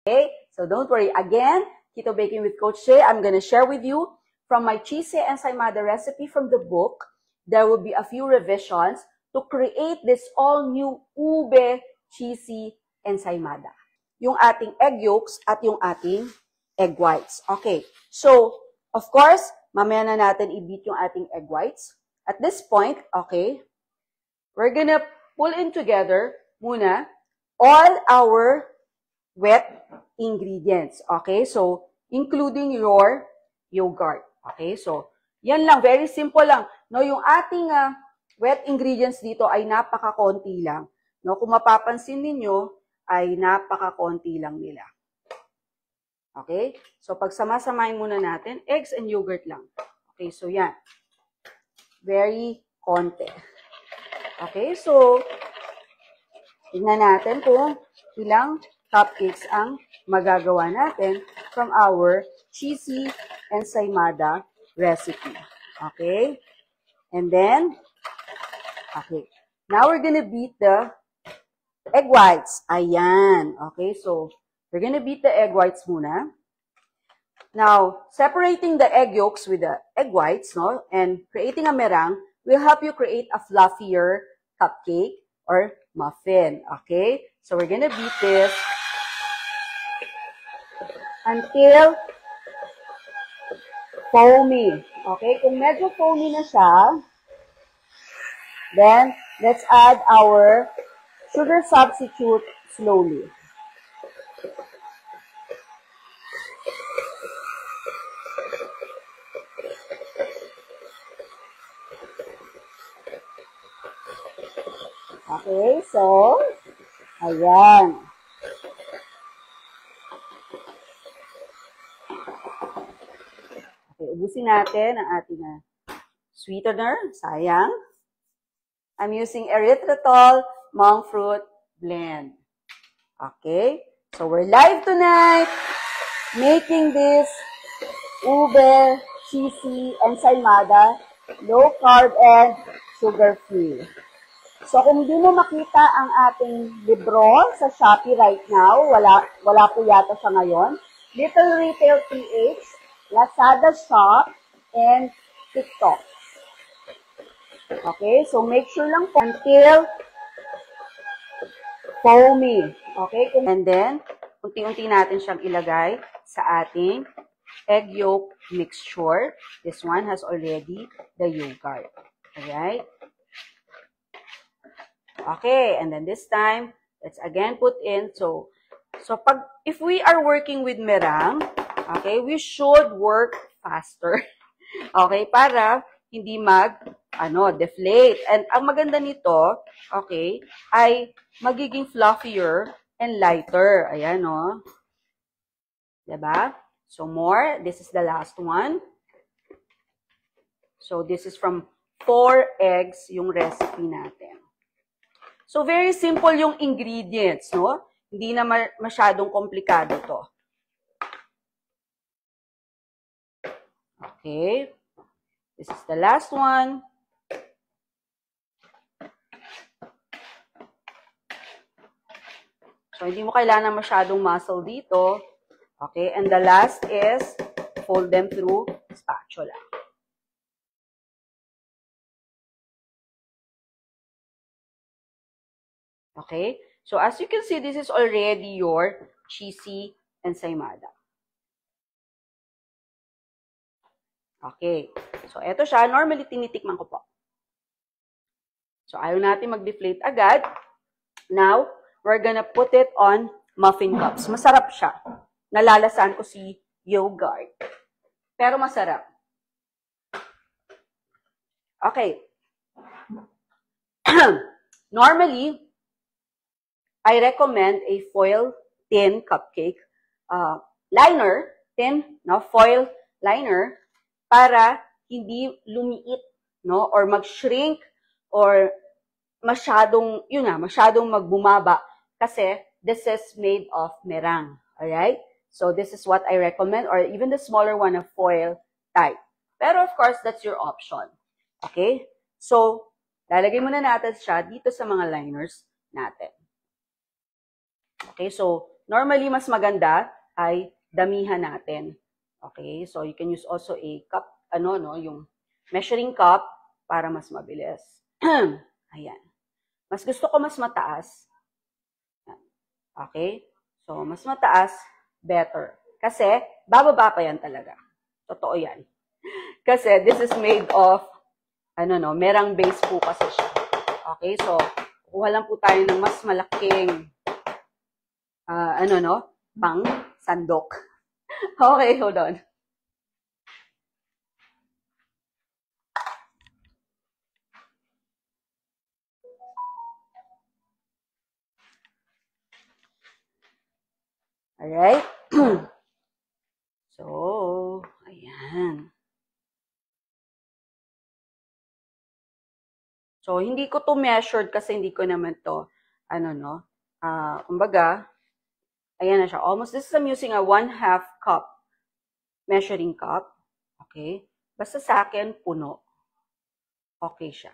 Okay? So don't worry. Again, Keto Baking with Coach Shay, I'm gonna share with you from my cheesy ensaymada recipe from the book. There will be a few revisions to create this all-new ube cheesy ensaymada. Yung ating egg yolks at yung ating egg whites. Okay. So, of course, mamaya na natin i-beat yung ating egg whites. At this point, okay, we're gonna pull in together muna all our wet ingredients. Okay? So, including your yogurt. Okay? So, yan lang. Very simple lang. No, yung ating wet ingredients dito ay napaka-konti lang. No, kung mapapansin ninyo, ay napaka-konti lang nila. Okay? So, pagsama-samahin muna natin, eggs and yogurt lang. Okay? So, yan. Very konti. Okay? So, tignan natin kung ilang cupcakes ang magagawa natin from our cheesy ensaymada recipe. Okay? And then, okay. Now, we're gonna beat the egg whites. Ayan. Okay, so, we're gonna beat the egg whites muna. Now, separating the egg yolks with the egg whites, no, and creating a meringue will help you create a fluffier cupcake or muffin. Okay? So, we're gonna beat this until foamy. Okay? Kung medyo foamy na siya, then, let's add our sugar substitute slowly. Okay, so, ayan. Okay, ubusin natin ang ating sweetener. Sayang. I'm using erythritol monk fruit blend. Okay, so we're live tonight making this ube cheesy ensaymada, low carb and sugar free. So, kung di mo makita ang ating libro sa Shopee right now, wala po yata siya ngayon, Little Retail PH, Lazada Shop, and TikTok. Okay, so make sure lang po until foamy. Okay, and then, unti-unti natin siyang ilagay sa ating egg yolk mixture. This one has already the yogurt. Alright? Okay, and then this time, let's again put in, so if we are working with meringue, okay, we should work faster. Okay, para hindi deflate. And ang maganda nito, okay, ay magiging fluffier and lighter. Ayan, no? Diba? So more, this is the last one. So this is from 4 eggs yung recipe natin. So, very simple yung ingredients, no? Hindi na masyadong komplikado to. Okay. This is the last one. So, hindi mo kailangan masyadong muscle dito. Okay. And the last is fold them through spatula. Okay? So, as you can see, this is already your cheesy ensaymada. Okay. So, eto siya. Normally, tinitikman ko po. So, ayaw natin mag-deflate agad. Now, we're gonna put it on muffin cups. Masarap siya. Nalalasan ko si yogurt. Pero masarap. Okay. Normally, I recommend a foil tin cupcake liner, foil liner, para hindi lumiit, no, or mag-shrink, or masyadong magbumaba, kasi this is made of meringue, alright? So this is what I recommend, or even the smaller one, a foil type. Pero of course, that's your option. Okay? So, lalagay muna natin siya dito sa mga liners natin. Okay, so normally mas maganda ay damihan natin. Okay, so you can use also a cup, yung measuring cup para mas mabilis. Ayan. Mas gusto ko mas mataas. Okay? So, mas mataas, better. Kasi, bababa pa yan talaga. Totoo yan. Kasi, this is made of, merang base po kasi siya. Okay? So, kuha lang po tayo ng mas malaking, pang sandok. Okay, hold on. Alright? So, ayan. So, hindi ko to measured kasi hindi ko naman to, kumbaga, ayan na siya. Almost, this is I'm using a 1/2 cup measuring cup. Okay? Basta sa akin, puno. Okay siya.